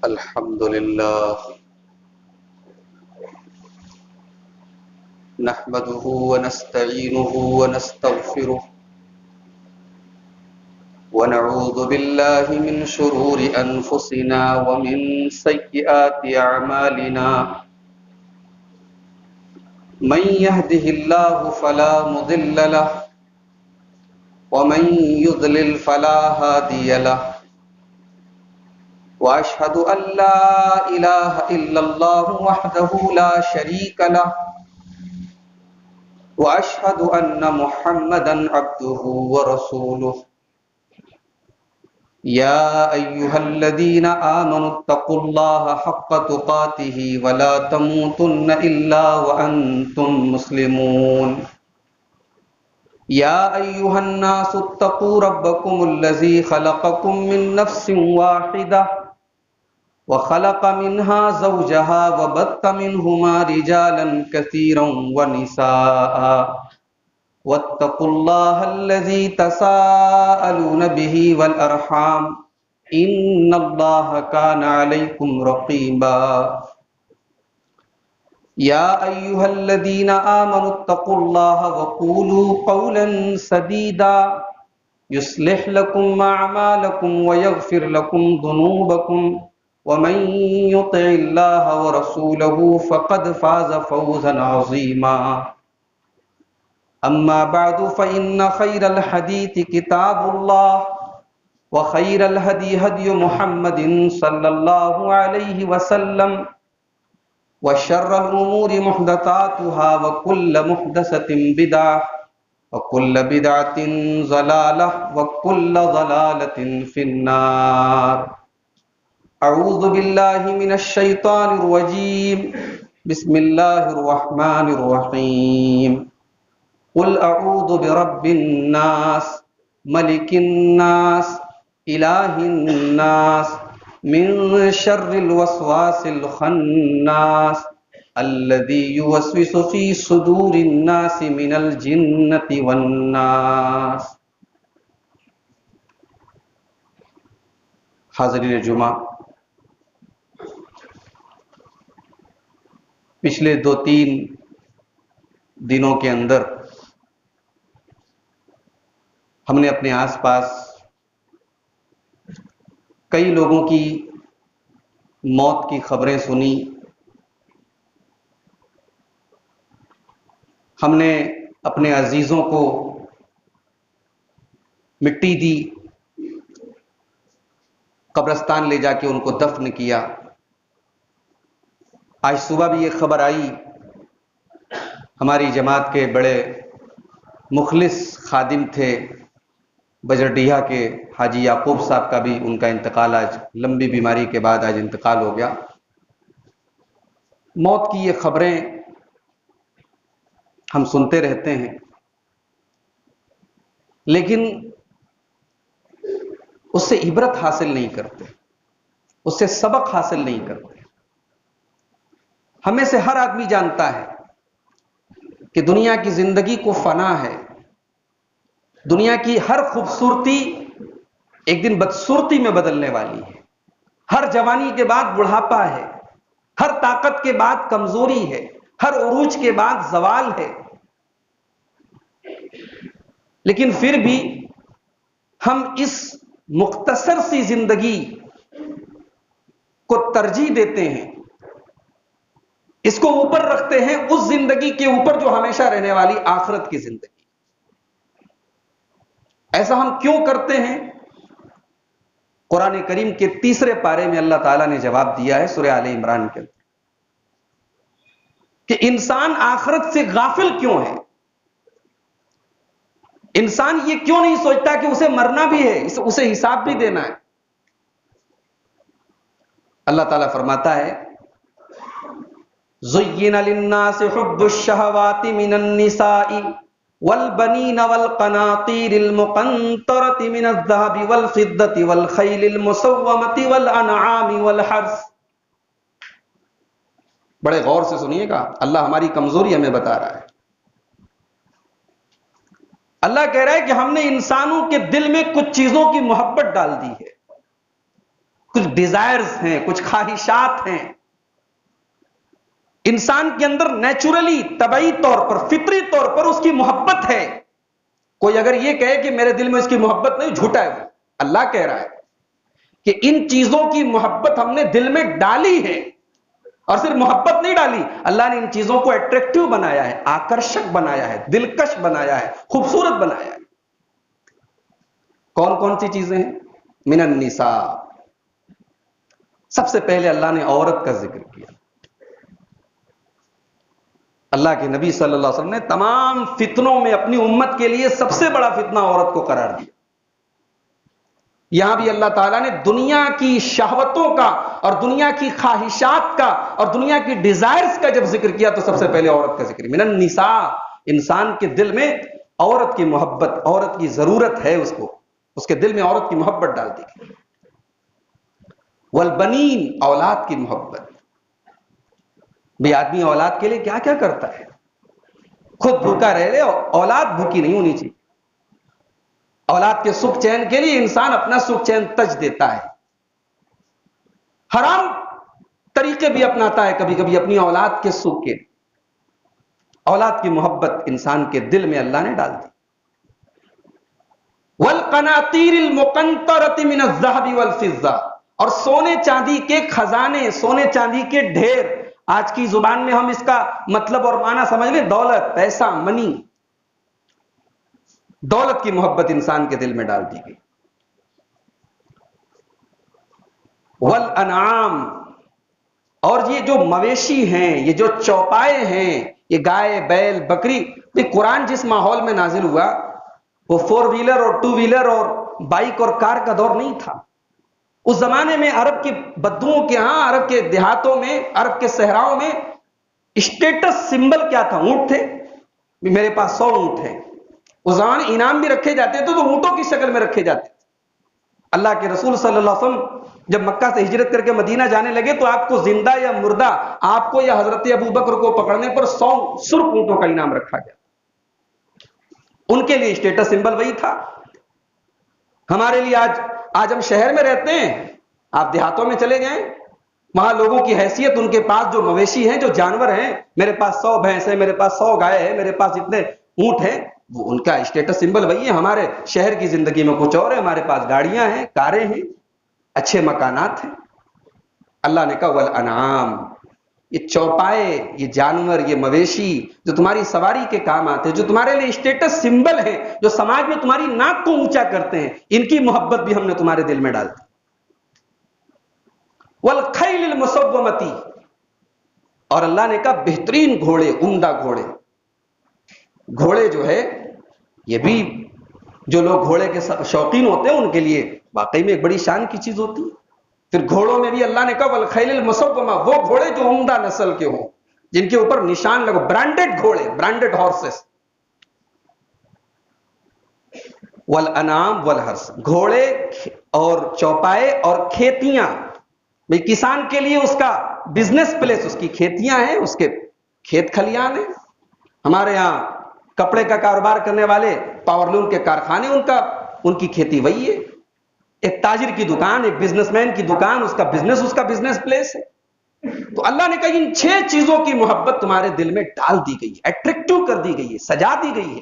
الحمد لله نحمده ونستعينه ونستغفره ونعوذ بالله من شرور أنفسنا ومن سيئات أعمالنا من يهده الله فلا مضل له ومن يضلل فلا هادي له وأشهد أن لا إله إلا الله وحده لا شريك له وأشهد أن محمدا عبده ورسوله يا أيها الذين آمنوا اتقوا الله حق تقاته ولا تموتن إلا وأنتم مسلمون يا أيها الناس اتقوا ربكم الذي خلقكم من نفس واحدة وخلق منها زوجها وبث منهما رجالا كثيرا ونساء واتقوا الله الذي تساءلون به والأرحام إن الله كان عليكم رقيبا يا أيها الذين آمنوا اتقوا الله وقولوا قولا سديدا يصلح لكم أعمالكم ويغفر لكم ذنوبكم ومن يطع الله ورسوله فقد فاز فوزا عظيما أما بعد فإن خير الحديث كتاب الله وخير الهدي هدي محمد صلى الله عليه وسلم وشر الأمور محدثاتها وكل محدثة بدعة وكل بدعة ضلالة وكل ضلالة في النار أعوذ بالله من الشيطان الرجيم بسم الله الرحمن الرحيم قل أعوذ برب الناس ملك الناس إله الناس من شر الوسواس الخناس الذي يوسوس في صدور الناس من الجنة والناس. حاضرین جمعہ، پچھلے 2-3 دنوں کے اندر ہم نے اپنے آس پاس کئی لوگوں کی موت کی خبریں سنی. ہم نے اپنے عزیزوں کو مٹی دی، قبرستان لے جا کے ان کو دفن کیا. آج صبح بھی یہ خبر آئی، ہماری جماعت کے بڑے مخلص خادم تھے بجرڈیہا کے حاجی یعقوب صاحب کا بھی ان کا انتقال آج لمبی بیماری کے بعد آج انتقال ہو گیا. موت کی یہ خبریں ہم سنتے رہتے ہیں، لیکن اس سے عبرت حاصل نہیں کرتے، اس سے سبق حاصل نہیں کرتے. ہمیں سے ہر آدمی جانتا ہے کہ دنیا کی زندگی کو فنا ہے. دنیا کی ہر خوبصورتی ایک دن بدصورتی میں بدلنے والی ہے. ہر جوانی کے بعد بڑھاپا ہے، ہر طاقت کے بعد کمزوری ہے، ہر عروج کے بعد زوال ہے. لیکن پھر بھی ہم اس مختصر سی زندگی کو ترجیح دیتے ہیں، اس کو اوپر رکھتے ہیں اس زندگی کے اوپر جو ہمیشہ رہنے والی آخرت کی زندگی. ایسا ہم کیوں کرتے ہیں؟ قرآن کریم کے 3 پارے میں اللہ تعالیٰ نے جواب دیا ہے سورہ آل عمران کے اندر کہ انسان آخرت سے غافل کیوں ہے. انسان یہ کیوں نہیں سوچتا کہ اسے مرنا بھی ہے، اسے حساب بھی دینا ہے. اللہ تعالیٰ فرماتا ہے زُيِّنَ لِلنَّاسِ حُبُّ الشَّهَوَاتِ مِنَ النِّسَاءِ وَالْبَنِينَ وَالْقَنَاطِيرِ الْمُقَنطَرَةِ مِنَ الذَّهَبِ وَالْفِضَّةِ وَالْخَيْلِ الْمُسَوَّمَةِ وَالْأَنْعَامِ وَالْحَرْثِ. بڑے غور سے سنیے گا، اللہ ہماری کمزوری ہمیں بتا رہا ہے. اللہ کہہ رہا ہے کہ ہم نے انسانوں کے دل میں کچھ چیزوں کی محبت ڈال دی ہے، کچھ ڈیزائرز ہیں، کچھ خواہشات ہیں. انسان کے اندر نیچرلی، طبعی طور پر، فطری طور پر اس کی محبت ہے. کوئی اگر یہ کہے کہ میرے دل میں اس کی محبت نہیں، جھوٹا ہے وہ. اللہ کہہ رہا ہے کہ ان چیزوں کی محبت ہم نے دل میں ڈالی ہے. اور صرف محبت نہیں ڈالی، اللہ نے ان چیزوں کو اٹریکٹیو بنایا ہے، آکرشک بنایا ہے، دلکش بنایا ہے، خوبصورت بنایا ہے. کون کون سی چیزیں ہیں؟ من النساء. سب سے پہلے اللہ نے عورت کا ذکر کیا. اللہ کے نبی صلی اللہ علیہ وسلم نے تمام فتنوں میں اپنی امت کے لیے سب سے بڑا فتنہ عورت کو قرار دیا. یہاں بھی اللہ تعالیٰ نے دنیا کی شہوتوں کا اور دنیا کی خواہشات کا اور دنیا کی ڈیزائرز کا جب ذکر کیا تو سب سے پہلے عورت کا ذکر. من النساء. انسان کے دل میں عورت کی محبت، عورت کی ضرورت ہے، اس کے دل میں عورت کی محبت ڈال دی گئی. والبنین. اولاد کی محبت. بھی آدمی اولاد کے لیے کیا کیا کرتا ہے. خود بھوکا رہ لے، اولاد بھوکی نہیں ہونی چاہیے. اولاد کے سکھ چین کے لیے انسان اپنا سکھ چین تج دیتا ہے. حرام طریقے بھی اپناتا ہے کبھی کبھی اپنی اولاد کے سکھ کے. اولاد کی محبت انسان کے دل میں اللہ نے ڈال دی. والقناطیر المقنطرۃ من الذهب والفضہ. اور سونے چاندی کے خزانے، سونے چاندی کے ڈھیر. آج کی زبان میں ہم اس کا مطلب اور معنی سمجھ لیں، دولت، پیسہ، منی. دولت کی محبت انسان کے دل میں ڈال دی گئی. والانعام. اور یہ جو مویشی ہیں، یہ جو چوپائے ہیں، یہ گائے، بیل، بکری. یہ قرآن جس ماحول میں نازل ہوا وہ 4 ویلر اور 2 ویلر اور بائک اور کار کا دور نہیں تھا. اس زمانے میں عرب کے بدوؤں کے ہاں، عرب کے دیہاتوں میں، عرب کے صحراؤں میں اسٹیٹس سمبل کیا تھا؟ اونٹ تھے. میرے پاس 100 اونٹ ہیں. اس زمانے انعام بھی رکھے جاتے تھے تو اونٹوں کی شکل میں رکھے جاتے تھے. اللہ کے رسول صلی اللہ علیہ وسلم جب مکہ سے ہجرت کر کے مدینہ جانے لگے تو آپ کو زندہ یا مردہ، آپ کو یا حضرت ابو بکر کو پکڑنے پر 100 سرخ اونٹوں کا انعام رکھا گیا. ان کے لیے اسٹیٹس سمبل وہی تھا. ہمارے لیے آج ہم شہر میں رہتے ہیں، آپ دیہاتوں میں چلے جائیں، وہاں لوگوں کی حیثیت، ان کے پاس جو مویشی ہیں، جو جانور ہیں، میرے پاس 100 بھینس ہیں، میرے پاس 100 گائے ہیں، میرے پاس اتنے اونٹ ہیں، وہ ان کا اسٹیٹس سمبل وہی ہے. ہمارے شہر کی زندگی میں کچھ اور ہے. ہمارے پاس گاڑیاں ہیں، کاریں ہیں، اچھے مکانات ہیں. اللہ نے کہا والانعام. یہ چوپائے، یہ جانور، یہ مویشی جو تمہاری سواری کے کام آتے ہیں، جو تمہارے لیے اسٹیٹس سمبل ہیں، جو سماج میں تمہاری ناک کو اونچا کرتے ہیں، ان کی محبت بھی ہم نے تمہارے دل میں ڈال دی. والخیل المسومۃ. اور اللہ نے کہا بہترین گھوڑے، عمدہ گھوڑے. گھوڑے جو ہے، یہ بھی جو لوگ گھوڑے کے شوقین ہوتے ہیں ان کے لیے واقعی میں ایک بڑی شان کی چیز ہوتی ہے. پھر گھوڑوں میں بھی اللہ نے کہا والخیل المسومہ. وہ گھوڑے جو عمدہ نسل کے ہوں، جن کے اوپر نشان لگو، برانڈڈ گھوڑے، برانڈڈ ہارسز. والانعام والحرث. گھوڑے اور چوپائے اور کھیتیاں. بھئی کسان کے لیے اس کا بزنس پلیس، اس کی کھیتیاں ہیں، اس کے کھیت کھلیان ہیں. ہمارے یہاں کپڑے کا کاروبار کرنے والے پاورلوم کے کارخانے، ان کی کھیتی وہی ہے. ایک تاجر کی دکان، ایک بزنس مین کی دکان، اس کا بزنس پلیس ہے. تو اللہ نے کہا ان 6 چیزوں کی محبت تمہارے دل میں ڈال دی گئی ہے، اٹریکٹیو کر دی گئی ہے، سجا دی گئی ہے.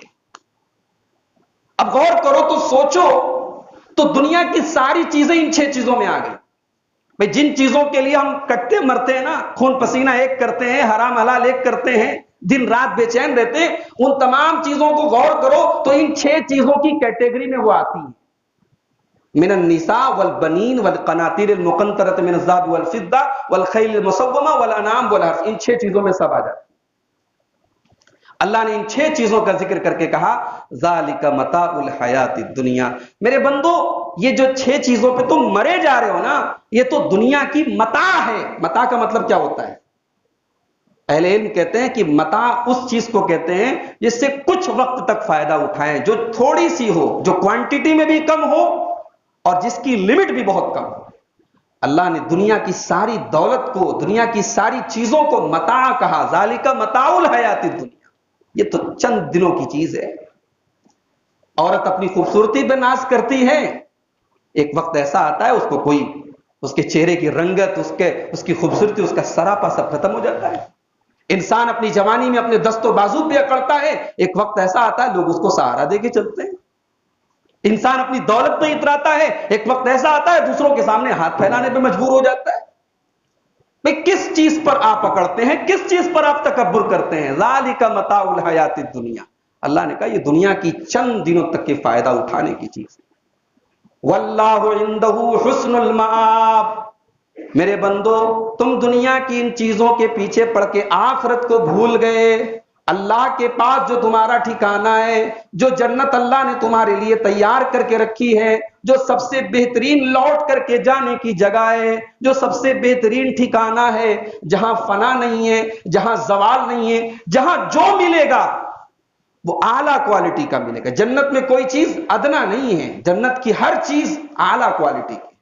اب غور کرو تو سوچو، تو دنیا کی ساری چیزیں ان 6 چیزوں میں آ گئی. بھئی جن چیزوں کے لیے ہم کٹتے مرتے ہیں نا، خون پسینہ ایک کرتے ہیں، حرام حلال ایک کرتے ہیں، دن رات بے چین رہتے ہیں، ان تمام چیزوں کو غور کرو تو ان 6 چیزوں کی کیٹیگری میں وہ آتی ہیں. من النساء والبنین والقناطیر المقنطرۃ من الذهب والفضہ والخیل المسومہ والانعام والحرث. ان 6 چیزوں میں سب آ جاتے. اللہ نے ان 6 چیزوں کا ذکر کر کے کہا ذالک متاع الحیات الدنیا. میرے بندو، یہ جو 6 چیزوں پہ تم مرے جا رہے ہو نا، یہ تو دنیا کی متاع ہے. متاع کا مطلب کیا ہوتا ہے؟ اہل علم کہتے ہیں کہ متاع اس چیز کو کہتے ہیں جس سے کچھ وقت تک فائدہ اٹھائیں، جو تھوڑی سی ہو، جو کوانٹٹی میں بھی کم ہو اور جس کی لمٹ بھی بہت کم ہو. اللہ نے دنیا کی ساری دولت کو، دنیا کی ساری چیزوں کو متاع کہا. ذالک متاع الحیات الدنیا. یہ تو چند دنوں کی چیز ہے. عورت اپنی خوبصورتی پہ ناز کرتی ہے، ایک وقت ایسا آتا ہے اس کو کوئی اس کے چہرے کی رنگت، اس کی خوبصورتی، اس کا سراپا سب ختم ہو جاتا ہے. انسان اپنی جوانی میں اپنے دست و بازو پہ اکڑتا ہے، ایک وقت ایسا آتا ہے لوگ اس کو سہارا دے کے چلتے ہیں. انسان اپنی دولت پہ اتراتا ہے، ایک وقت ایسا آتا ہے دوسروں کے سامنے ہاتھ پھیلانے پہ مجبور ہو جاتا ہے. بھئی کس چیز پر آپ پکڑتے ہیں، کس چیز پر آپ تکبر کرتے ہیں؟ ذالک متاع الحیات الدنیا، اللہ نے کہا یہ دنیا کی چند دنوں تک کے فائدہ اٹھانے کی چیز ہے. واللہ عندہ حسن المآب، میرے بندو تم دنیا کی ان چیزوں کے پیچھے پڑ کے آخرت کو بھول گئے. اللہ کے پاس جو تمہارا ٹھکانہ ہے، جو جنت اللہ نے تمہارے لیے تیار کر کے رکھی ہے، جو سب سے بہترین لوٹ کر کے جانے کی جگہ ہے، جو سب سے بہترین ٹھکانہ ہے، جہاں فنا نہیں ہے، جہاں زوال نہیں ہے، جہاں جو ملے گا وہ اعلیٰ کوالٹی کا ملے گا. جنت میں کوئی چیز ادنا نہیں ہے، جنت کی ہر چیز اعلیٰ کوالٹی کی.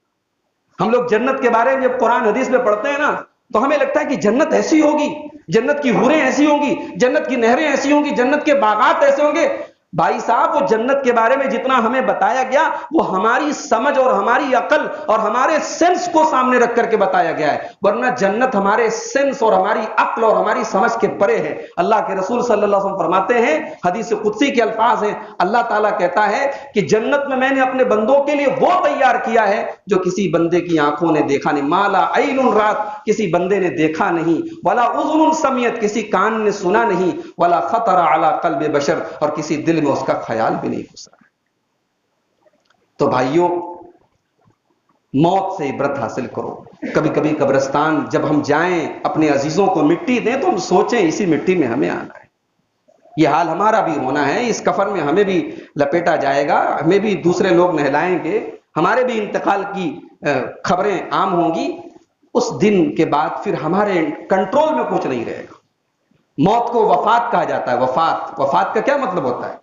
ہم لوگ جنت کے بارے میں جب قرآن حدیث میں پڑھتے ہیں نا تو ہمیں لگتا ہے کہ جنت ایسی ہوگی، جنت کی حوریں ایسی ہوں گی، جنت کی نہریں ایسی ہوں گی، جنت کے باغات ایسے ہوں گے. بھائی صاحب وہ جنت کے بارے میں جتنا ہمیں بتایا گیا وہ ہماری سمجھ اور ہماری عقل اور ہمارے سینس کو سامنے رکھ کر کے بتایا گیا ہے، ورنہ جنت ہمارے سینس اور ہماری عقل اور ہماری سمجھ کے پرے ہے. اللہ کے رسول صلی اللہ علیہ وسلم فرماتے ہیں، حدیث قدسی کے الفاظ ہیں، اللہ تعالیٰ کہتا ہے کہ جنت میں نے اپنے بندوں کے لیے وہ تیار کیا ہے جو کسی بندے کی آنکھوں نے دیکھا نہیں. مالا عین رات، کسی بندے نے دیکھا نہیں، ولا اذن سمیت، کسی کان نے سنا نہیں، ولا خطر علی قلب بشر، اور کسی دل میں اس کا خیال بھی نہیں گزرا. تو بھائیوں موت سے عبرت حاصل کرو. کبھی کبھی قبرستان جب ہم جائیں اپنے عزیزوں کو مٹی دیں تو ہم سوچیں اسی مٹی میں ہمیں آنا ہے، یہ حال ہمارا بھی ہونا ہے، اس کفن میں ہمیں بھی لپیٹا جائے گا، ہمیں بھی دوسرے لوگ نہلائیں گے، ہمارے بھی انتقال کی خبریں عام ہوں گی. اس دن کے بعد پھر ہمارے کنٹرول میں کچھ نہیں رہے گا. موت کو وفات کہا جاتا ہے. وفات کا کیا مطلب ہوتا ہے؟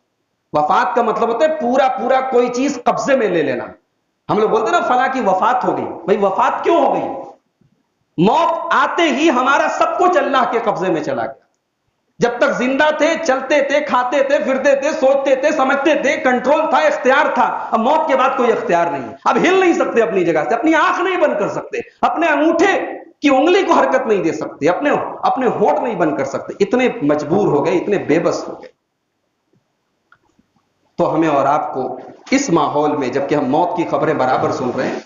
وفات کا مطلب ہوتا ہے پورا کوئی چیز قبضے میں لے لینا. ہم لوگ بولتے ہیں نا فلاں کی وفات ہو گئی. بھئی وفات کیوں ہو گئی؟ موت آتے ہی ہمارا سب کچھ اللہ کے قبضے میں چلا گیا. جب تک زندہ تھے، چلتے تھے، کھاتے تھے، پھرتے تھے، سوچتے تھے، سمجھتے تھے، کنٹرول تھا، اختیار تھا. اب موت کے بعد کوئی اختیار نہیں. اب ہل نہیں سکتے اپنی جگہ سے، اپنی آنکھ نہیں بند کر سکتے، اپنے انگوٹھے کی انگلی کو حرکت نہیں دے سکتے، اپنے ہونٹ نہیں بند کر سکتے. اتنے مجبور ہو گئے، اتنے بے بس ہو گئے. تو ہمیں اور آپ کو اس ماحول میں جبکہ ہم موت کی خبریں برابر سن رہے ہیں،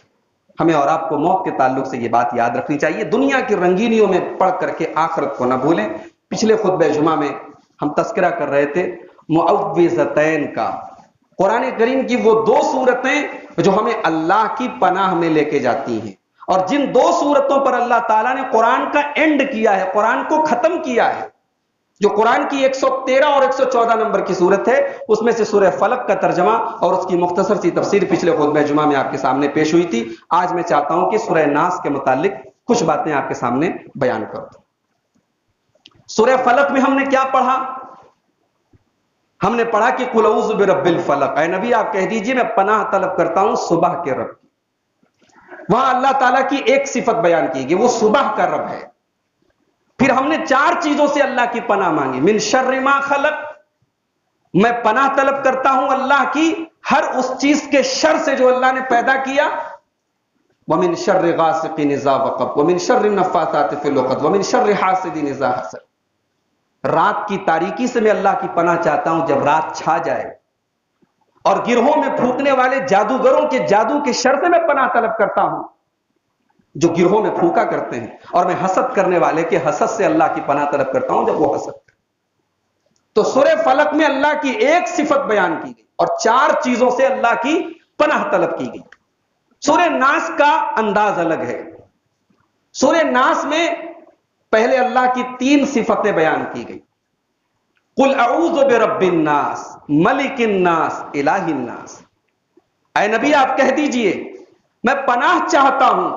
ہمیں اور آپ کو موت کے تعلق سے یہ بات یاد رکھنی چاہیے. دنیا کی رنگینیوں میں پڑھ کر کے آخرت کو نہ بھولیں. پچھلے خطبہ جمعہ میں ہم تذکرہ کر رہے تھے معوذتین کا. قرآن کریم کی وہ دو سورتیں جو ہمیں اللہ کی پناہ میں لے کے جاتی ہیں، اور جن دو سورتوں پر اللہ تعالیٰ نے قرآن کا اینڈ کیا ہے، قرآن کو ختم کیا ہے، جو قرآن کی 113 اور 114 نمبر کی سورت ہے، اس میں سے سورہ فلق کا ترجمہ اور اس کی مختصر سی تفسیر پچھلے خطبہ جمعہ میں آپ کے سامنے پیش ہوئی تھی. آج میں چاہتا ہوں کہ سورہ ناس کے متعلق کچھ باتیں آپ کے سامنے بیان کروں. سورہ فلق میں ہم نے کیا پڑھا؟ ہم نے پڑھا کہ قل اعوذ برب الفلق، اے نبی آپ کہہ دیجئے میں پناہ طلب کرتا ہوں صبح کے رب کی. وہاں اللہ تعالیٰ کی ایک صفت بیان کی گئی، وہ صبح کا رب ہے. پھر ہم نے 4 چیزوں سے اللہ کی پناہ مانگی. من شر ما خلق، میں پناہ طلب کرتا ہوں اللہ کی ہر اس چیز کے شر سے جو اللہ نے پیدا کیا. ومن شر غاسق اذا وقب ومن شر النفاثات فی العقد ومن شر حاسد اذا حسد. رات کی تاریکی سے میں اللہ کی پناہ چاہتا ہوں جب رات چھا جائے، اور گروہوں میں پھونکنے والے جادوگروں کے جادو کے شر سے میں پناہ طلب کرتا ہوں جو گروہوں میں پھونکا کرتے ہیں، اور میں حسد کرنے والے کے حسد سے اللہ کی پناہ طلب کرتا ہوں جب وہ حسد کرتے. تو سورہ فلق میں اللہ کی ایک صفت بیان کی گئی اور 4 چیزوں سے اللہ کی پناہ طلب کی گئی. سورہ ناس کا انداز الگ ہے. سورہ ناس میں پہلے اللہ کی 3 صفتیں بیان کی گئی. قل اعوذ برب الناس ملک الناس الہ الناس. اے نبی آپ کہہ دیجئے میں پناہ چاہتا ہوں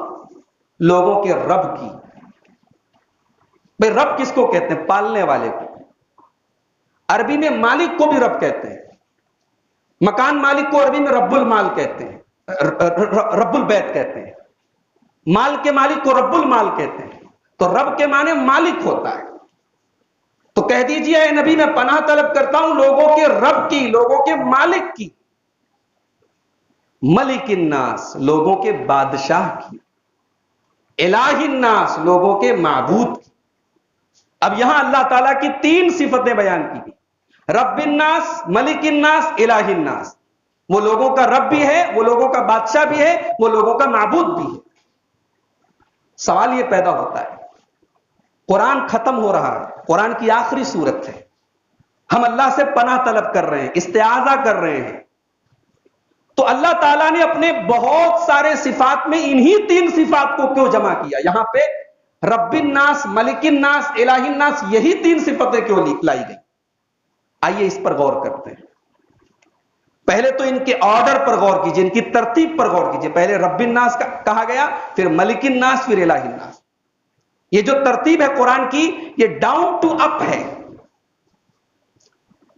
لوگوں کے رب کی. بھئی رب کس کو کہتے ہیں؟ پالنے والے کو. عربی میں مالک کو بھی رب کہتے ہیں. مکان مالک کو عربی میں رب المال کہتے ہیں، رب البیت کہتے ہیں. مال کے مالک کو رب المال کہتے ہیں. تو رب کے معنی مالک ہوتا ہے. تو کہہ دیجئے اے نبی میں پناہ طلب کرتا ہوں لوگوں کے رب کی، لوگوں کے مالک کی. ملک الناس، لوگوں کے بادشاہ کی. الہ الناس لوگوں کے معبود کی۔ اب یہاں اللہ تعالیٰ کی 3 صفتیں بیان کی گئی، رب الناس، ملک الناس، الہ الناس۔ وہ لوگوں کا رب بھی ہے، وہ لوگوں کا بادشاہ بھی ہے، وہ لوگوں کا معبود بھی ہے۔ سوال یہ پیدا ہوتا ہے، قرآن ختم ہو رہا ہے، قرآن کی آخری سورت ہے، ہم اللہ سے پناہ طلب کر رہے ہیں، استعاذہ کر رہے ہیں، تو اللہ تعالیٰ نے اپنے بہت سارے صفات میں انہی 3 صفات کو کیوں جمع کیا؟ یہاں پہ رب الناس، ملک الناس، الہ الناس، یہی 3 صفتیں کیوں لائی گئی؟ آئیے اس پر غور کرتے ہیں۔ پہلے تو ان کے آرڈر پر غور کیجئے، ان کی ترتیب پر غور کیجئے۔ پہلے رب الناس کہا گیا، پھر ملک الناس، پھر الہ الناس۔ یہ جو ترتیب ہے قرآن کی، یہ ڈاؤن ٹو اپ ہے۔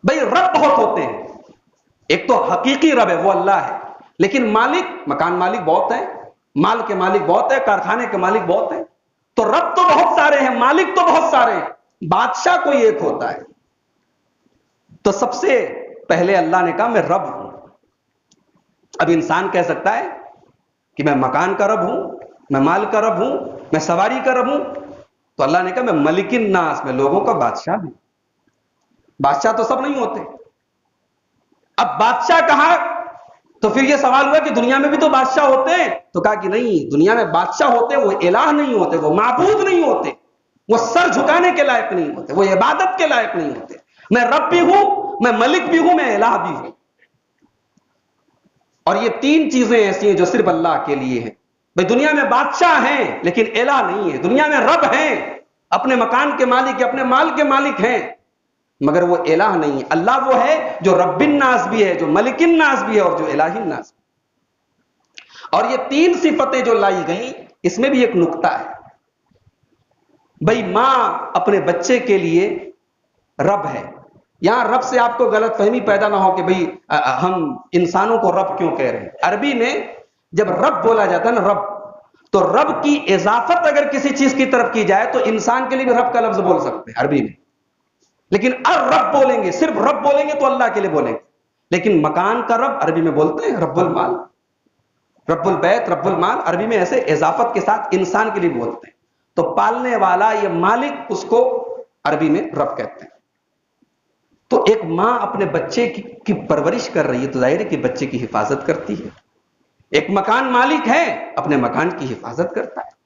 بھئی رب بہت ہوتے ہیں، ایک تو حقیقی رب ہے وہ اللہ ہے، لیکن مالک، مکان مالک بہت ہے، مال کے مالک بہت ہے، کارخانے کے مالک بہت ہے، تو رب تو بہت سارے ہیں، مالک تو بہت سارے ہیں، بادشاہ کوئی ایک ہوتا ہے۔ تو سب سے پہلے اللہ نے کہا میں رب ہوں۔ اب انسان کہہ سکتا ہے کہ میں مکان کا رب ہوں، میں مال کا رب ہوں، میں سواری کا رب ہوں، تو اللہ نے کہا میں ملک الناس، میں لوگوں کا بادشاہ ہوں۔ بادشاہ تو سب نہیں ہوتے۔ اب بادشاہ کہا تو پھر یہ سوال ہوا کہ دنیا میں بھی تو بادشاہ ہوتے ہیں، تو کہا کہ نہیں، دنیا میں بادشاہ ہوتے وہ الہ نہیں ہوتے، وہ معبود نہیں ہوتے، وہ سر جھکانے کے لائق نہیں ہوتے، وہ عبادت کے لائق نہیں ہوتے۔ میں رب بھی ہوں، میں ملک بھی ہوں، میں الہ بھی ہوں۔ اور یہ 3 چیزیں ایسی ہیں جو صرف اللہ کے لیے ہیں۔ بھئی دنیا میں بادشاہ ہیں لیکن الہ نہیں ہے، دنیا میں رب ہیں، اپنے مکان کے مالک، اپنے مال کے مالک ہیں، مگر وہ الہ نہیں ہے۔ اللہ وہ ہے جو رب الناس بھی ہے، جو ملک الناس بھی ہے، اور جو الہ الناس بھی۔ اور یہ 3 صفتیں جو لائی گئیں، اس میں بھی ایک نقطہ ہے۔ بھئی ماں اپنے بچے کے لیے رب ہے۔ یہاں رب سے آپ کو غلط فہمی پیدا نہ ہو کہ بھئی ہم انسانوں کو رب کیوں کہہ رہے ہیں۔ عربی میں جب رب بولا جاتا ہے نا، رب، تو رب کی اضافت اگر کسی چیز کی طرف کی جائے تو انسان کے لیے بھی رب کا لفظ بول سکتے ہیں عربی میں، لیکن رب بولیں گے، صرف رب بولیں گے تو اللہ کے لیے بولیں گے۔ لیکن مکان کا رب عربی میں بولتے ہیں رب المال، رب البیت، رب المال، عربی میں ایسے اضافت کے ساتھ انسان کے لیے بولتے ہیں۔ تو پالنے والا، یہ مالک، اس کو عربی میں رب کہتے ہیں۔ تو ایک ماں اپنے بچے کی پرورش کر رہی ہے تو ظاہر ہے کہ بچے کی حفاظت کرتی ہے۔ ایک مکان مالک ہے، اپنے مکان کی حفاظت کرتا ہے۔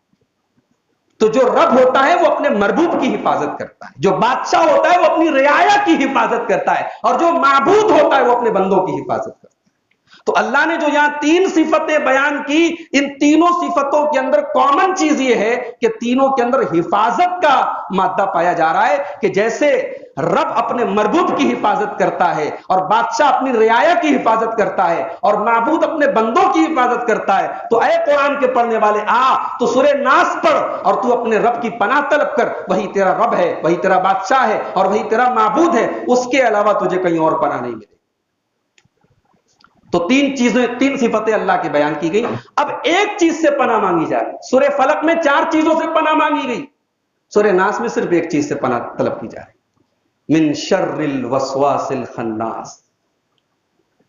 تو جو رب ہوتا ہے وہ اپنے مربوب کی حفاظت کرتا ہے، جو بادشاہ ہوتا ہے وہ اپنی رعایا کی حفاظت کرتا ہے، اور جو معبود ہوتا ہے وہ اپنے بندوں کی حفاظت کرتا ہے۔ تو اللہ نے جو یہاں 3 صفتیں بیان کی، ان تینوں صفتوں کے اندر کامن چیز یہ ہے کہ تینوں کے اندر حفاظت کا مادہ پایا جا رہا ہے، کہ جیسے رب اپنے مربوب کی حفاظت کرتا ہے، اور بادشاہ اپنی رعایا کی حفاظت کرتا ہے، اور معبود اپنے بندوں کی حفاظت کرتا ہے۔ تو اے قرآن کے پڑھنے والے، تو سورہ ناس پڑھ اور تو اپنے رب کی پناہ طلب کر، وہی تیرا رب ہے، وہی تیرا بادشاہ ہے، اور وہی تیرا معبود ہے، اس کے علاوہ تجھے کہیں اور پناہ نہیں ملے۔ تو 3 صفتیں اللہ کی بیان کی گئی۔ اب ایک چیز سے پناہ مانگی جا رہی۔ سورہ فلق میں 4 چیزوں سے پناہ مانگی گئی، سورہ ناس میں صرف ایک چیز سے پناہ طلب کی جا رہی، من شر الوسواس الخناس۔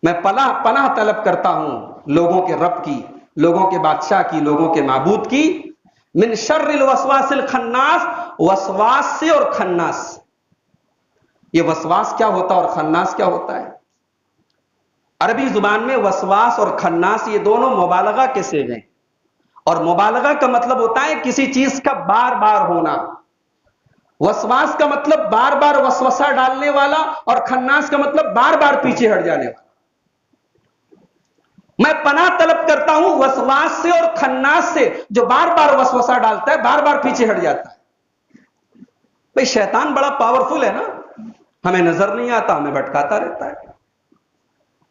میں پناہ طلب کرتا ہوں لوگوں کے رب کی، لوگوں کے بادشاہ کی، لوگوں کے معبود کی، من شر الوسواس الخناس، وسواس سے اور خناس سے۔ یہ وسواس کیا ہوتا ہے اور خناس کیا ہوتا ہے؟ عربی زبان میں وسواس اور خناس یہ دونوں مبالغہ کے صیغے ہیں، اور مبالغہ کا مطلب ہوتا ہے کسی چیز کا بار بار ہونا۔ وسواس کا مطلب بار بار وسوسہ ڈالنے والا، اور خناس کا مطلب بار بار پیچھے ہٹ جانے والا۔ میں پناہ طلب کرتا ہوں وسواس سے اور خناس سے، جو بار بار وسوسہ ڈالتا ہے، بار بار پیچھے ہٹ جاتا ہے۔ بھئی شیطان بڑا پاورفل ہے نا، ہمیں نظر نہیں آتا، ہمیں بھٹکاتا رہتا ہے،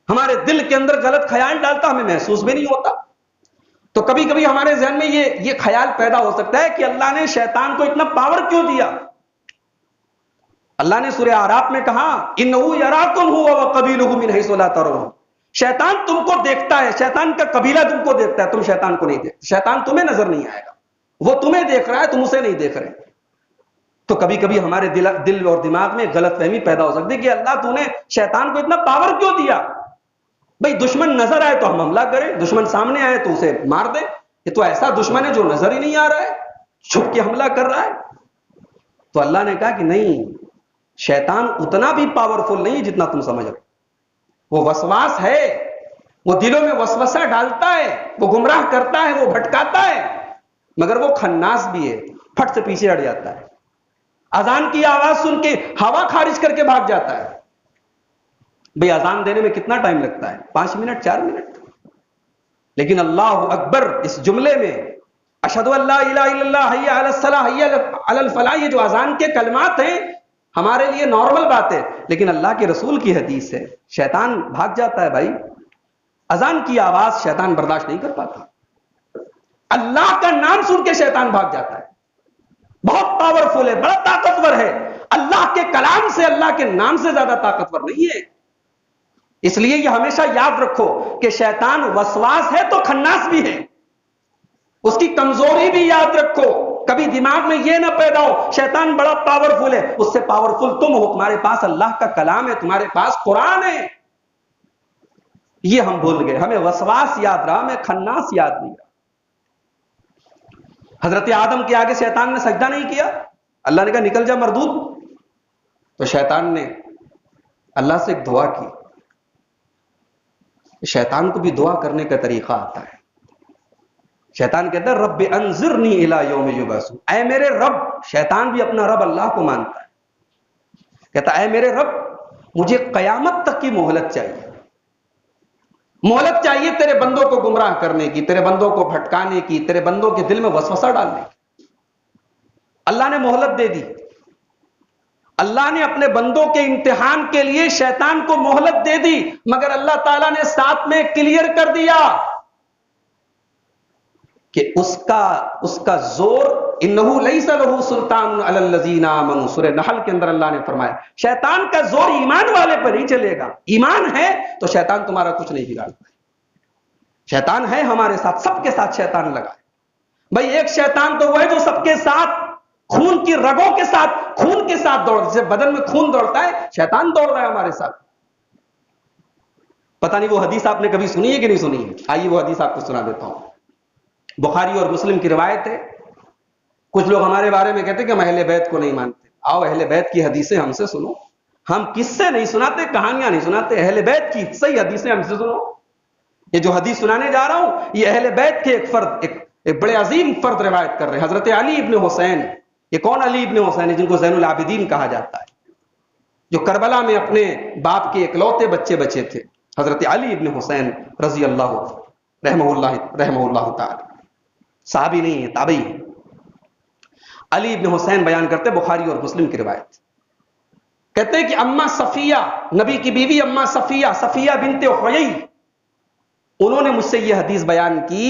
ہمارے دل کے اندر غلط خیال ڈالتا، ہمیں محسوس بھی نہیں ہوتا۔ تو کبھی کبھی ہمارے ذہن میں یہ خیال پیدا ہو سکتا ہے کہ اللہ نے شیطان کو اتنا پاور کیوں دیا؟ اللہ نے سورہ اعراف میں کہا، انہو یراکم ہوا وقبیلہ من حیث لا ترون۔ شیطان تم کو دیکھتا ہے، شیطان کا قبیلہ تم کو دیکھتا ہے، تم شیطان کو نہیں دیکھتے، شیطان تمہیں نظر نہیں آئے گا، وہ تمہیں دیکھ رہا ہے، تم اسے نہیں دیکھ رہے۔ تو کبھی کبھی ہمارے دل اور دماغ میں غلط فہمی پیدا ہو سکتی ہے کہ اللہ تو نے شیطان کو اتنا پاور کیوں دیا؟ بھئی دشمن نظر آئے تو ہم حملہ کریں، دشمن سامنے آئے تو اسے مار دیں، یہ تو ایسا دشمن ہے جو نظر ہی نہیں آ رہا ہے، چھپ کے حملہ کر رہا ہے۔ تو اللہ نے کہا کہ نہیں، شیطان اتنا بھی پاورفل نہیں ہے جتنا تم سمجھ رہے، وہ وسواس ہے، وہ دلوں میں وسوسہ ڈالتا ہے، وہ گمراہ کرتا ہے، وہ بھٹکاتا ہے، مگر وہ خناس بھی ہے، پھٹ سے پیچھے ہٹ جاتا ہے، اذان کی آواز سن کے ہوا خارج کر کے بھاگ جاتا ہے۔ بھئی اذان دینے میں کتنا ٹائم لگتا ہے؟ 5 منٹ 4 منٹ، لیکن اللہ اکبر اس جملے میں اشہدو ان لا الہ الا اللہ حی علی الصلاۃ حی علی الفلاح، یہ جو اذان کے کلمات ہیں ہمارے لیے نارمل بات ہے، لیکن اللہ کے رسول کی حدیث ہے، شیطان بھاگ جاتا ہے بھائی، اذان کی آواز شیطان برداشت نہیں کر پاتا، اللہ کا نام سن کے شیطان بھاگ جاتا ہے، بہت پاورفل ہے، بڑا طاقتور ہے، اللہ کے کلام سے، اللہ کے نام سے زیادہ طاقتور نہیں ہے۔ اس لیے یہ ہمیشہ یاد رکھو کہ شیطان وسواس ہے تو خناس بھی ہے، اس کی کمزوری بھی یاد رکھو، کبھی دماغ میں یہ نہ پیدا ہو شیطان بڑا پاورفل ہے، اس سے پاورفل تم ہو، تمہارے پاس اللہ کا کلام ہے، تمہارے پاس قرآن ہے۔ یہ ہم بھول گئے، ہمیں وسواس یاد رہا، ہمیں خناس یاد نہیں رہا۔ حضرت آدم کے آگے شیطان نے سجدہ نہیں کیا، اللہ نے کہا نکل جا مردود، تو شیطان نے اللہ سے ایک دعا کی۔ شیطان کو بھی دعا کرنے کا طریقہ آتا ہے، شیطان کہتا ہے رب انظرنی الی یوم یبعثون، اے میرے رب، شیطان بھی اپنا رب اللہ کو مانتا ہے، کہتا ہے اے میرے رب مجھے قیامت تک کی مہلت چاہیے، مہلت چاہیے تیرے بندوں کو گمراہ کرنے کی، تیرے بندوں کو بھٹکانے کی، تیرے بندوں کے دل میں وسوسہ ڈالنے کی۔ اللہ نے مہلت دے دی، اللہ نے اپنے بندوں کے امتحان کے لیے شیطان کو مہلت دے دی، مگر اللہ تعالیٰ نے ساتھ میں کلیئر کر دیا کہ اس کا زور انہو لیس لہ سلطان علی الذین آمنوا، سورہ نحل کے اندر اللہ نے فرمایا شیطان کا زور ایمان والے پر نہیں چلے گا، ایمان ہے تو شیطان تمہارا کچھ نہیں بگاڑتا ہے، شیطان ہے ہمارے ساتھ، سب کے ساتھ شیطان لگا ہے۔ بھائی ایک شیطان تو وہ ہے جو سب کے ساتھ خون کی رگوں کے ساتھ، خون کے ساتھ دوڑ، جیسے بدن میں خون دوڑتا ہے شیطان دوڑ رہا ہے ہمارے ساتھ۔ پتہ نہیں وہ حدیث آپ نے کبھی سنی ہے کہ نہیں سنی ہے؟ آئیے وہ حدیث آپ کو سنا دیتا ہوں، بخاری اور مسلم کی روایت ہے۔ کچھ لوگ ہمارے بارے میں کہتے ہیں کہ ہم اہل بیت کو نہیں مانتے، آؤ اہل بیت کی حدیثیں ہم سے سنو، ہم کس سے نہیں سناتے، کہانیاں نہیں سناتے، اہل بیت کی صحیح حدیثیں ہم سے سنو۔ یہ جو حدیث سنانے جا رہا ہوں یہ اہل بیت کے ایک بڑے عظیم فرد روایت کر رہے ہیں، حضرت علی ابن حسین۔ یہ کون علی ابن حسین ہے؟ جن کو زین العابدین کہا جاتا ہے، جو کربلا میں اپنے باپ کے اکلوتے بچے بچے تھے، حضرت علی ابن حسین رضی اللہ رحمہ اللہ تعالی، صحابی نہیں ہے، تابعی ہے۔ علی ابن حسین بیان کرتے بخاری اور مسلم کی روایت، کہتے ہیں کہ اماں صفیہ، نبی کی بیوی اماں صفیہ بنت حیی، انہوں نے مجھ سے یہ حدیث بیان کی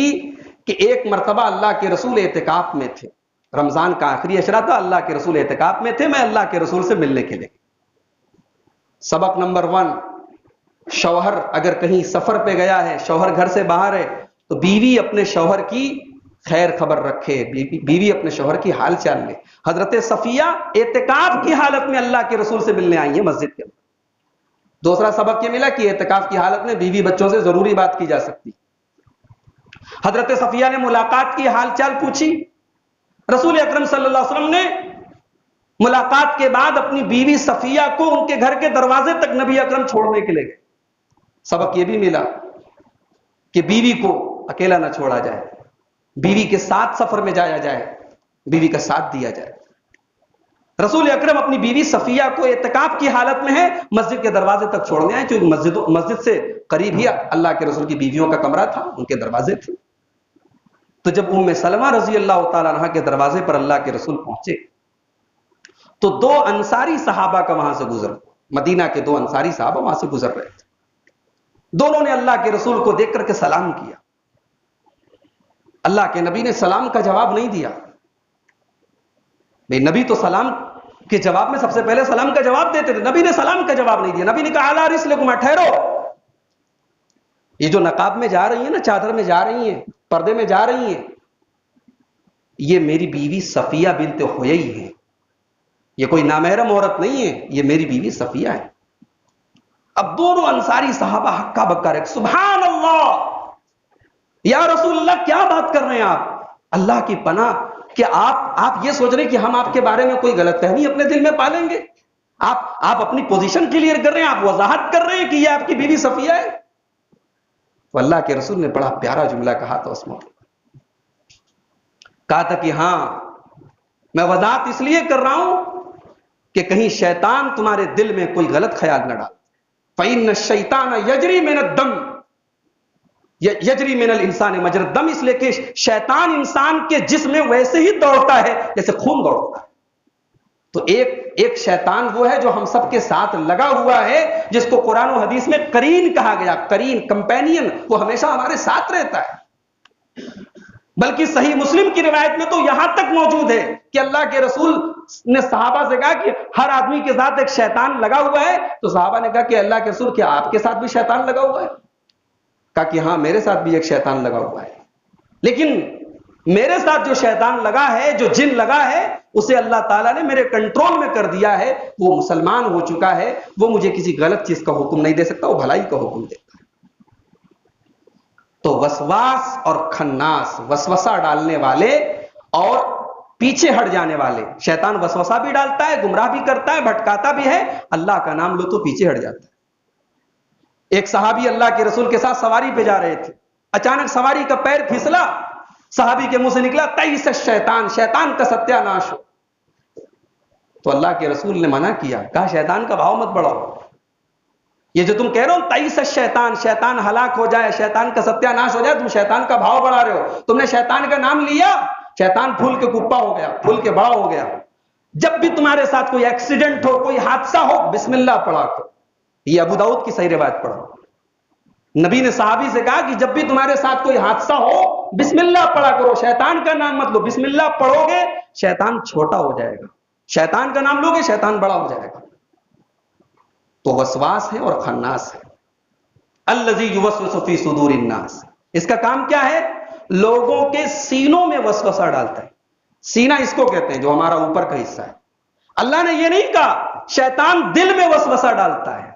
کہ ایک مرتبہ اللہ کے رسول اعتکاف میں تھے، رمضان کا آخری عشرہ تھا، اللہ کے رسول اعتکاف میں تھے، میں اللہ کے رسول سے ملنے کے لیے۔ سبق نمبر 1، شوہر اگر کہیں سفر پہ گیا ہے، شوہر گھر سے باہر ہے، تو بیوی اپنے شوہر کی خیر خبر رکھے، بیوی اپنے شوہر کی حال چال لے۔ حضرت صفیہ اعتکاف کی حالت میں اللہ کے رسول سے ملنے آئی ہیں مسجد کے اندر۔ دوسرا سبق یہ ملا کہ اعتکاف کی حالت میں بیوی بچوں سے ضروری بات کی جا سکتی۔ حضرت صفیہ نے ملاقات کی، حال چال پوچھی، رسول اکرم صلی اللہ علیہ وسلم نے ملاقات کے بعد اپنی بیوی صفیہ کو ان کے گھر کے دروازے تک نبی اکرم چھوڑنے کے لے گئے۔ سبق یہ بھی ملا کہ بیوی کو اکیلا نہ چھوڑا جائے، بیوی کے ساتھ سفر میں جایا جائے، بیوی کا ساتھ دیا جائے۔ رسول اکرم اپنی بیوی صفیہ کو اعتکاف کی حالت میں ہے مسجد کے دروازے تک چھوڑنے آئے، کیونکہ مسجد سے قریب ہی اللہ کے رسول کی بیویوں کا کمرہ تھا، ان کے دروازے تھے۔ تو جب ام سلمہ رضی اللہ تعالیٰ عنہ کے دروازے پر اللہ کے رسول پہنچے تو 2 انصاری صحابہ کا وہاں سے گزر، مدینہ کے 2 انصاری صحابہ وہاں سے گزر رہے تھے، دونوں نے اللہ کے رسول کو دیکھ کر کے سلام کیا۔ اللہ کے نبی نے سلام کا جواب نہیں دیا، نبی تو سلام کے جواب میں سب سے پہلے سلام کا جواب دیتے تھے، نبی نے سلام کا جواب نہیں دیا، نبی نے کہا اعلیٰ رسلکما، ٹھہرو۔ یہ جو نقاب میں جا رہی ہیں نا، چادر میں جا رہی ہیں، پردے میں جا رہی ہیں، یہ میری بیوی صفیہ بنت حیی ہے، یہ کوئی نامحرم عورت نہیں ہے، یہ میری بیوی صفیہ ہے۔ اب دونوں انصاری صحابہ ہکا بکا رہے، سبحان اللہ، یا رسول اللہ کیا بات کر رہے ہیں آپ؟ اللہ کی پناہ کہ آپ یہ سوچ رہے ہیں کہ ہم آپ کے بارے میں کوئی غلط فہمی اپنے دل میں پالیں گے؟ آپ اپنی پوزیشن کلیئر کر رہے ہیں، آپ وضاحت کر رہے ہیں کہ یہ آپ کی بیوی صفیہ ہے۔ تو اللہ کے رسول نے بڑا پیارا جملہ کہا تھا اس موقع، کہا تھا کہ ہاں میں وضاحت اس لیے کر رہا ہوں کہ کہیں شیطان تمہارے دل میں کوئی غلط خیال نہ ڈال۔ فَإِنَّ الشَّيْطَانَ يَجْرِي مِنَ الدَّمِ یجری من الانسان مجرى الدم، اس لیے کہ شیطان انسان کے جسم میں ویسے ہی دوڑتا ہے جیسے خون دوڑتا ہے۔ تو ایک شیطان وہ ہے جو ہم سب کے ساتھ لگا ہوا ہے، جس کو قرآن و حدیث میں قرین کہا گیا، قرین، کمپینین، وہ ہمیشہ ہمارے ساتھ رہتا ہے۔ بلکہ صحیح مسلم کی روایت میں تو یہاں تک موجود ہے کہ اللہ کے رسول نے صحابہ سے کہا کہ ہر آدمی کے ساتھ ایک شیطان لگا ہوا ہے، تو صحابہ نے کہا کہ اللہ کے رسول کیا آپ کے ساتھ بھی شیطان لگا ہوا ہے؟ کہا کہ ہاں میرے ساتھ بھی ایک شیطان لگا ہوا ہے، لیکن میرے ساتھ جو شیطان لگا ہے، جو جن لگا ہے، اسے اللہ تعالیٰ نے میرے کنٹرول میں کر دیا ہے، وہ مسلمان ہو چکا ہے، وہ مجھے کسی غلط چیز کا حکم نہیں دے سکتا، وہ بھلائی کا حکم دیتا ہے۔ تو وسواس اور خناس، وسوسہ ڈالنے والے اور پیچھے ہٹ جانے والے، شیطان وسوسہ بھی ڈالتا ہے، گمراہ بھی کرتا ہے، بھٹکاتا بھی ہے، اللہ کا نام لو تو پیچھے ہٹ جاتا ہے۔ ایک صحابی اللہ کے رسول کے ساتھ سواری پہ جا رہے تھے، اچانک سواری کا پیر پھسلا، صحابی کے منہ سے نکلا تئیس الشیطان، شیطان کا ستیہ ناش ہو۔ تو اللہ کے رسول نے منع کیا، کہا شیطان کا بھاؤ مت بڑھاؤ، یہ جو تم کہہ رہے ہو تئیس الشیطان، شیطان ہلاک ہو جائے، شیطان کا ستیہ ناش ہو جائے، تم شیطان کا بھاؤ بڑھا رہے ہو، تم نے شیطان کا نام لیا، شیطان پھول کے کپا ہو گیا، پھول کے بڑا ہو گیا۔ جب بھی تمہارے ساتھ کوئی ایکسیڈنٹ ہو، کوئی حادثہ ہو، بسم اللہ پڑھا کرو۔ یہ ابو داؤد کی صحیح روایت پڑھو، نبی نے صحابی سے کہا کہ جب بھی تمہارے ساتھ کوئی حادثہ ہو، بسم اللہ پڑھا کرو، شیطان کا نام مت لو، بسم اللہ پڑھو گے شیطان چھوٹا ہو جائے گا، شیطان کا نام لو گے شیطان بڑا ہو جائے گا۔ تو وسواس ہے اور خناس ہے، الذی یوسوس فی صدور الناس، اس کا کام کیا ہے؟ لوگوں کے سینوں میں وسوسہ ڈالتا ہے۔ سینہ اس کو کہتے ہیں جو ہمارا اوپر کا حصہ ہے۔ اللہ نے یہ نہیں کہا شیطان دل میں وسوسہ ڈالتا ہے،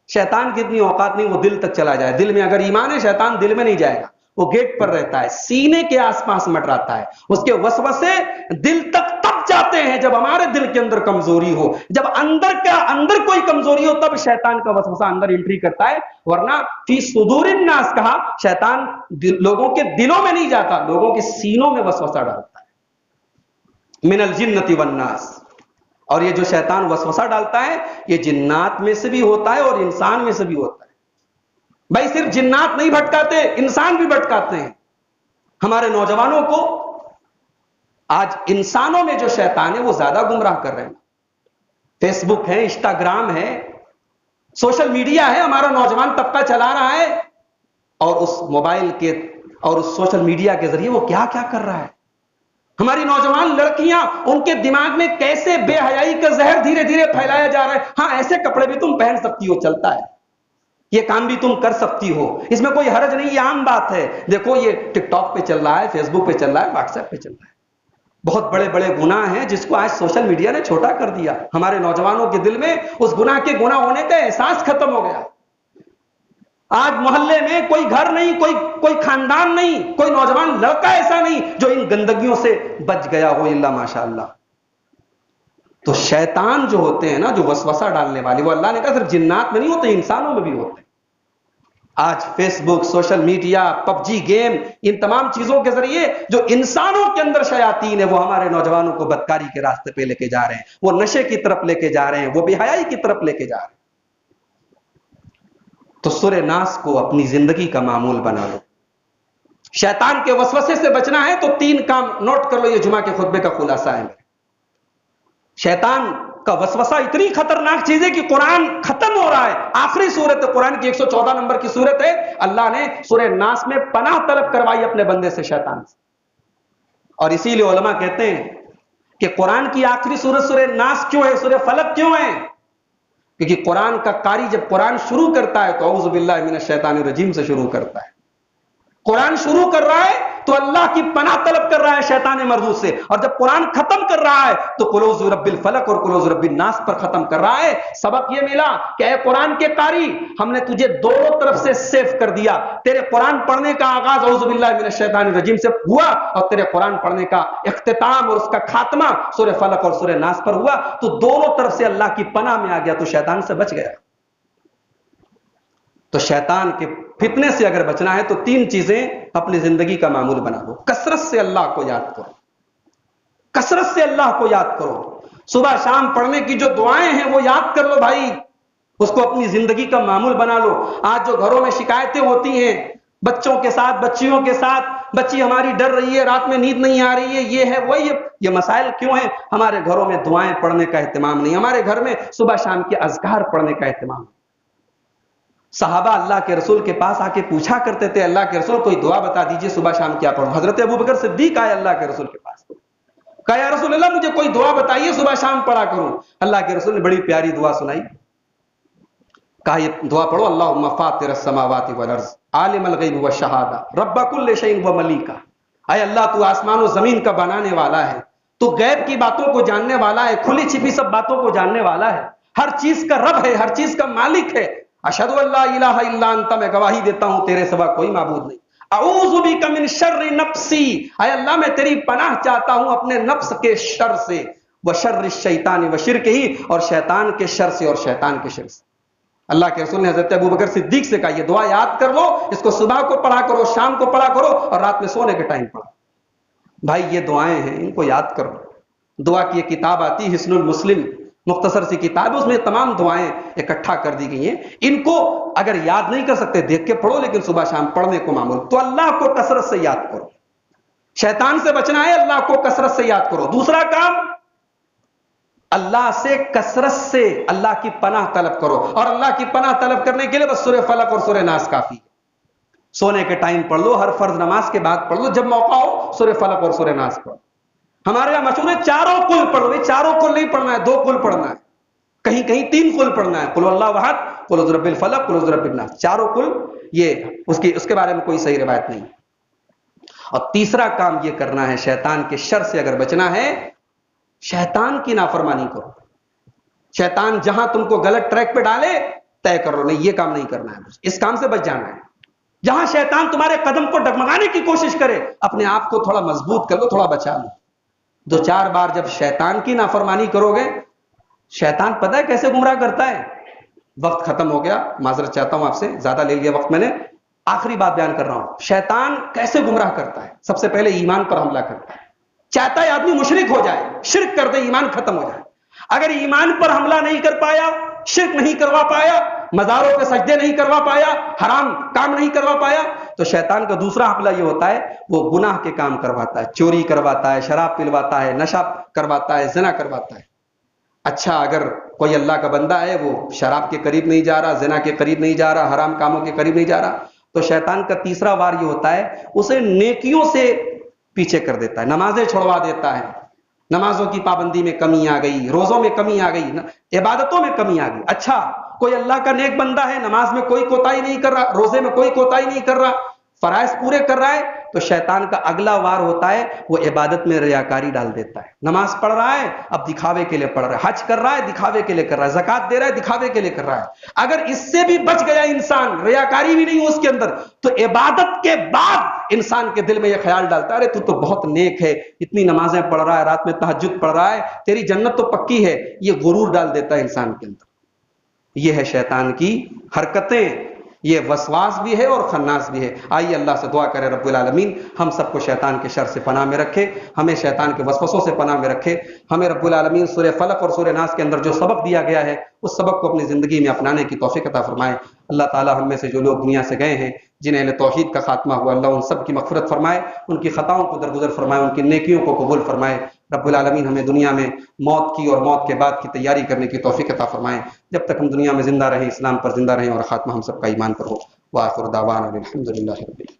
شیطان کی اتنی اوقات نہیں وہ دل تک چلا جائے، دل میں اگر ایمان ہے شیطان دل میں نہیں جائے گا، وہ گیٹ پر رہتا ہے، سینے کے آس پاس منڈراتا ہے، اس کے وسوسے دل تک تب جاتے ہیں جب ہمارے دل کے اندر کمزوری ہو، جب اندر کوئی کمزوری ہو تب شیطان کا وسوسہ اندر انٹری کرتا ہے، ورنہ فی صدور الناس کہا، شیطان لوگوں کے دلوں میں نہیں جاتا، لوگوں کے سینوں میں وسوسہ ڈالتا ہے۔ من الجنۃ والناس، اور یہ جو شیطان وسوسہ ڈالتا ہے یہ جنات میں سے بھی ہوتا ہے اور انسان میں سے بھی ہوتا ہے۔ بھائی صرف جنات نہیں بھٹکاتے، انسان بھی بھٹکاتے ہیں ہمارے نوجوانوں کو۔ آج انسانوں میں جو شیطان ہے وہ زیادہ گمراہ کر رہے ہیں، فیس بک ہے، انسٹاگرام ہے، سوشل میڈیا ہے، ہمارا نوجوان طبقہ چلا رہا ہے، اور اس موبائل کے اور اس سوشل میڈیا کے ذریعے وہ کیا کیا کر رہا ہے۔ ہماری نوجوان لڑکیاں، ان کے دماغ میں کیسے بے حیائی کا زہر دھیرے دھیرے پھیلایا جا رہا ہے۔ ہاں ایسے کپڑے بھی تم پہن سکتی ہو، چلتا ہے، یہ کام بھی تم کر سکتی ہو، اس میں کوئی حرج نہیں، یہ عام بات ہے۔ دیکھو یہ ٹک ٹاک پہ چل رہا ہے، فیس بک پہ چل رہا ہے، واٹس ایپ پہ چل رہا ہے، بہت بڑے بڑے گناہ ہیں جس کو آج سوشل میڈیا نے چھوٹا کر دیا۔ ہمارے نوجوانوں کے دل میں اس گناہ کے گناہ ہونے کا احساس ختم ہو گیا۔ آج محلے میں کوئی گھر نہیں، کوئی خاندان نہیں، کوئی نوجوان لڑکا ایسا نہیں جو ان گندگیوں سے بچ گیا ہو، الا ماشاء اللہ۔ تو شیطان جو ہوتے ہیں نا، جو وسوسہ ڈالنے والے، وہ اللہ نے کہا صرف جنات میں نہیں ہوتے، انسانوں میں بھی ہوتے ہیں۔ آج فیس بک، سوشل میڈیا، پب جی گیم، ان تمام چیزوں کے ذریعے جو انسانوں کے اندر شیاطین ہیں وہ ہمارے نوجوانوں کو بدکاری کے راستے پہ لے کے جا رہے ہیں، وہ نشے کی طرف لے کے جا رہے ہیں، وہ بے حیائی کی طرف لے کے جا رہے ہیں۔ تو سورہ ناس کو اپنی زندگی کا معمول بنا لو۔ شیطان کے وسوسے سے بچنا ہے تو 3 کام نوٹ کر لو، یہ جمعہ کے خطبے کا خلاصہ ہے۔ شیطان کا وسوسہ اتنی خطرناک چیز ہے کہ قرآن ختم ہو رہا ہے، آخری سورت قرآن کی 114 نمبر کی سورت ہے، اللہ نے سورہ ناس میں پناہ طلب کروائی اپنے بندے سے، شیطان سے۔ اور اسی لیے علماء کہتے ہیں کہ قرآن کی آخری سورت سورہ ناس کیوں ہے، سورہ فلق کیوں ہے؟ کیونکہ قرآن کا قاری جب قرآن شروع کرتا ہے تو اعوذ باللہ من الشیطان الرجیم سے شروع کرتا ہے۔ قرآن شروع کر رہا ہے تو اللہ کی پناہ طلب کر رہا ہے شیطان مردود سے، اور جب قرآن ختم کر رہا ہے تو قل اعوذ برب الفلق اور قل اعوذ برب الناس پر ختم کر رہا ہے۔ سبق یہ ملا کہ اے قرآن کے قاری، ہم نے تجھے دونوں طرف سے سیف کر دیا۔ تیرے قرآن پڑھنے کا آغاز اعوذ باللہ من الشیطان الرجیم سے ہوا، اور تیرے قرآن پڑھنے کا اختتام اور اس کا خاتمہ سورہ فلق اور سورہ ناس پر ہوا، تو دونوں طرف سے اللہ کی پناہ میں آ گیا، تو شیطان سے بچ گیا۔ تو شیطان کے فتنے سے اگر بچنا ہے تو 3 چیزیں اپنی زندگی کا معمول بنا لو۔ کثرت سے اللہ کو یاد کرو، کثرت سے اللہ کو یاد کرو۔ صبح شام پڑھنے کی جو دعائیں ہیں وہ یاد کر لو بھائی، اس کو اپنی زندگی کا معمول بنا لو۔ آج جو گھروں میں شکایتیں ہوتی ہیں بچوں کے ساتھ، بچیوں کے ساتھ، بچی ہماری ڈر رہی ہے، رات میں نیند نہیں آ رہی ہے، یہ ہے وہ، یہ مسائل کیوں ہیں؟ ہمارے گھروں میں دعائیں پڑھنے کا اہتمام نہیں، ہمارے گھر میں صبح شام کے اذکار پڑھنے کا اہتمام نہیں۔ صحابہ اللہ کے رسول کے پاس آ کے پوچھا کرتے تھے، اللہ کے رسول کوئی دعا بتا دیجئے صبح شام کیا پڑھوں۔ حضرت ابوبکر صدیق آئے اللہ کے رسول کے پاس، کہا یا رسول اللہ مجھے کوئی دعا بتائیے صبح شام پڑھا کروں۔ اللہ کے رسول نے بڑی پیاری دعا سنائی، کہا یہ دعا پڑھو، اللہم فاطر السماوات والارض عالم الغیب والشہادہ رب کل شیء وملیکہ۔ اے اللہ تو آسمان و زمین کا بنانے والا ہے، تو غیب کی باتوں کو جاننے والا ہے، کھلی چھپی سب باتوں کو جاننے والا ہے، ہر چیز کا رب ہے، ہر چیز کا مالک ہے۔ اشہد ان لا الہ الا انت، میں گواہی دیتا ہوں تیرے سوا کوئی معبود نہیں۔ اعوذ بک من شر نفسی، اے اللہ میں تیری پناہ چاہتا ہوں اپنے نفس کے شر سے، وشر الشیطان وشرکہ، اور شیطان کے شر سے اور شیطان کے شر سے۔ اللہ کے رسول نے حضرت ابوبکر صدیق سے کہا یہ دعا یاد کر لو، اس کو صبح کو پڑھا کرو، شام کو پڑھا کرو، اور رات میں سونے کے ٹائم پڑھا۔ بھائی یہ دعائیں ہیں، ان کو یاد کرو۔ دعا کی ایک کتاب آتی حصن المسلم، مختصر سی کتاب ہے، اس میں تمام دعائیں اکٹھا کر دی گئی ہیں۔ ان کو اگر یاد نہیں کر سکتے دیکھ کے پڑھو، لیکن صبح شام پڑھنے کو معمول۔ تو اللہ کو کثرت سے یاد کرو، شیطان سے بچنا ہے، اللہ کو کثرت سے یاد کرو۔ دوسرا کام، اللہ سے کثرت سے اللہ کی پناہ طلب کرو، اور اللہ کی پناہ طلب کرنے کے لیے بس سورہ فلق اور سورہ ناس کافی۔ سونے کے ٹائم پڑھ لو، ہر فرض نماز کے بعد پڑھ لو، جب موقع ہو سورہ فلق اور سورہ ناس پڑھو۔ ہمارے یہاں مشہور ہے چاروں کل پڑھو، یہ چاروں کل نہیں پڑھنا ہے، 2 کل پڑھنا ہے، کہیں کہیں 3 کل پڑھنا ہے، قل هو اللہ احد، قل اعوذ برب الفلق، قل اعوذ برب الناس، چاروں کل۔ یہ اس کے بارے میں کوئی صحیح روایت نہیں۔ اور تیسرا کام یہ کرنا ہے، شیطان کے شر سے اگر بچنا ہے، شیطان کی نافرمانی کرو۔ شیطان جہاں تم کو غلط ٹریک پہ ڈالے طے کر لو، نہیں یہ کام نہیں کرنا ہے، اس کام سے بچ جانا ہے۔ جہاں شیطان تمہارے قدم کو ڈگمگانے کی کوشش کرے، اپنے آپ کو تھوڑا مضبوط کر لو، تھوڑا بچا لو۔ 2-4 بار جب شیطان کی نافرمانی کرو گے، شیطان پتہ ہے کیسے گمراہ کرتا ہے؟ وقت ختم ہو گیا، معذرت چاہتا ہوں آپ سے، زیادہ لے لیا وقت میں نے، آخری بات بیان کر رہا ہوں۔ شیطان کیسے گمراہ کرتا ہے؟ سب سے پہلے ایمان پر حملہ کرتا ہے، چاہتا ہے آدمی مشرک ہو جائے، شرک کر دے، ایمان ختم ہو جائے۔ اگر ایمان پر حملہ نہیں کر پایا، شرک نہیں کروا پایا، مزاروں پہ سجدے نہیں کروا پایا، حرام کام نہیں کروا پایا، تو شیطان کا دوسرا حملہ یہ ہوتا ہے، وہ گناہ کے کام کرواتا ہے، چوری کرواتا ہے، شراب پلواتا ہے، نشہ کرواتا ہے، زنا کرواتا ہے۔ اچھا اگر کوئی اللہ کا بندہ ہے، وہ شراب کے قریب نہیں جا رہا، زنا کے قریب نہیں جا رہا، حرام کاموں کے قریب نہیں جا رہا، تو شیطان کا تیسرا وار یہ ہوتا ہے، اسے نیکیوں سے پیچھے کر دیتا ہے، نمازیں چھوڑوا دیتا ہے، نمازوں کی پابندی میں کمی آ گئی، روزوں میں کمی آ گئی، عبادتوں میں کمی آ گئی۔ اچھا کوئی اللہ کا نیک بندہ ہے، نماز میں کوئی کوتاہی نہیں کر رہا، روزے میں کوئی کوتاہی نہیں کر رہا، فرائض پورے کر رہا ہے، تو شیطان کا اگلا وار ہوتا ہے، وہ عبادت میں ریاکاری ڈال دیتا ہے۔ نماز پڑھ رہا ہے، اب دکھاوے کے لیے پڑھ رہا ہے، حج کر رہا ہے، دکھاوے کے لیے کر رہا ہے، زکات دے رہا ہے، دکھاوے کے لیے کر رہا ہے۔ اگر اس سے بھی بچ گیا انسان، ریاکاری بھی نہیں ہو اس کے اندر، تو عبادت کے بعد انسان کے دل میں یہ خیال ڈالتا ہے، ارے تو بہت نیک ہے، اتنی نمازیں پڑھ رہا ہے، رات میں تہجد پڑھ رہا ہے، تیری جنت تو پکی ہے۔ یہ غرور ڈال دیتا ہے انسان کے اندر۔ یہ ہے شیطان کی حرکتیں، یہ وسواس بھی ہے اور خناس بھی ہے۔ آئیے اللہ سے دعا کرے رب العالمین ہم سب کو شیطان کے شر سے پناہ میں رکھے، ہمیں شیطان کے وسوسوں سے پناہ میں رکھے، ہمیں رب العالمین سورہ فلق اور سورہ ناس کے اندر جو سبق دیا گیا ہے اس سبق کو اپنی زندگی میں اپنانے کی توفیق عطا فرمائے۔ اللہ تعالی ہم میں سے جو لوگ دنیا سے گئے ہیں، جنہیں اہل توحید کا خاتمہ ہوا، اللہ ان سب کی مغفرت فرمائے، ان کی خطاؤں کو درگزر فرمائے، ان کی نیکیوں کو قبول فرمائے۔ رب العالمین ہمیں دنیا میں موت کی اور موت کے بعد کی تیاری کرنے کی توفیق عطا فرمائے، جب تک ہم دنیا میں زندہ رہیں، اسلام پر زندہ رہیں اور خاتمہ ہم سب کا ایمان پر ہو۔ وآخر دعوانا الحمد للہ رب العالمین۔